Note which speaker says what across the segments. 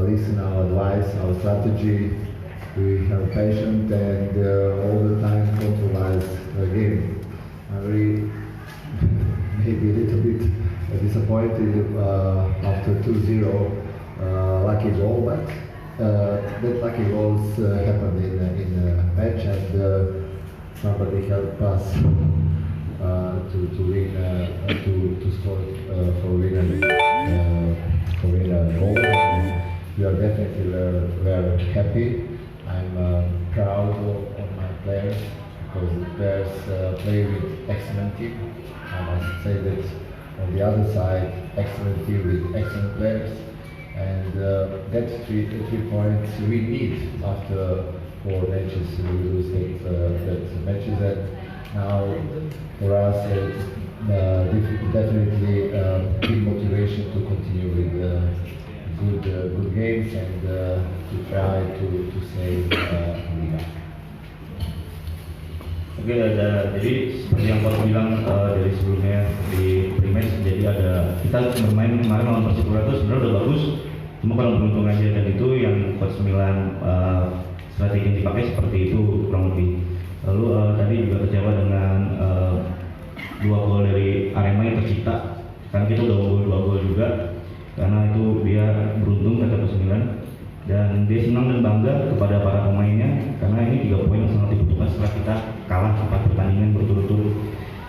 Speaker 1: listen our advice, our strategy. We have patience and all the time control the game. I'm really maybe a little bit disappointed after 2-0 lucky goal, but that lucky goals happened in the match, and somebody helped us to win, to score for win a goal. We are definitely very happy. I'm proud of my players because the players play with excellent team. I must say that on the other side, excellent team with excellent players, and that's three points we need after 4 matches. We lose that matches that now for us definitely big motivation to continue with good games and to try to save Liga.
Speaker 2: Oke, jadi seperti yang Pak bilang dari sebelumnya di pre-match, jadi kita bermain kemarin lawan Persipura itu sebenarnya udah bagus, cuma kurang beruntung aja, dan itu yang Coach Milan strategi yang dipakai seperti itu kurang lebih. Lalu tadi juga kecewa dengan 2 gol dari Arema yang tercipta, karena kita udah unggul 2 gol juga, karena itu dia beruntung kata Coach Milan, dan dia senang dan bangga kepada para pemainnya karena ini 3 poin yang sangat dibutuhkan setelah kita kalah 4 pertandingan berturut-turut.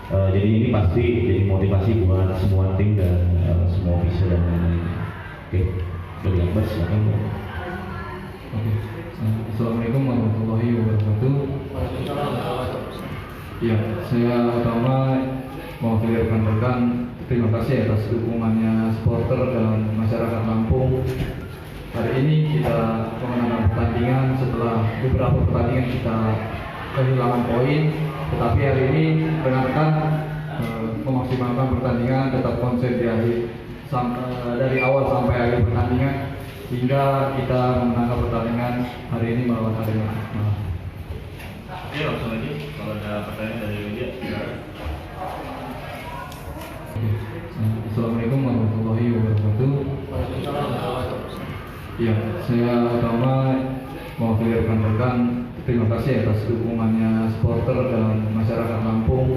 Speaker 2: Jadi ini pasti jadi motivasi buat semua tim dan semua official dan lain-lain. Oke, dari Akbar silakan.
Speaker 3: Oke. Assalamualaikum warahmatullahi wabarakatuh. Ya, saya pertama mau rekan-rekan terima kasih atas dukungannya supporter dan masyarakat Lampung. Hari ini kita memenangkan pertandingan setelah beberapa pertandingan kita kehilangan poin, tetapi hari ini rekan-rekan memaksimalkan pertandingan, tetap konsentrasi dari awal sampai akhir pertandingan hingga kita memenangkan pertandingan hari ini melawan Arema.
Speaker 2: Oke, langsung aja kalau ada pertanyaan dari media.
Speaker 3: Assalamualaikum warahmatullahi wabarakatuh. Ya, saya pertama mau rekan-rekan terima kasih atas dukungannya supporter dan masyarakat Lampung.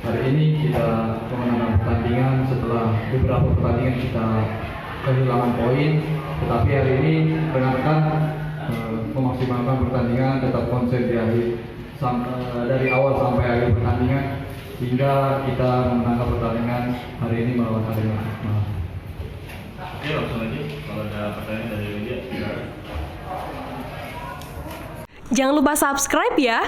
Speaker 3: Hari ini kita memenangkan pertandingan setelah beberapa pertandingan kita kehilangan poin, tetapi hari ini rekan-rekan memaksimalkan pertandingan, tetap konsentrasi dari awal sampai akhir pertandingan hingga kita memenangkan pertandingan hari ini melawan Arema.
Speaker 2: Oke, langsung aja kalau ada pertanyaan dari media.
Speaker 4: Jangan lupa subscribe ya.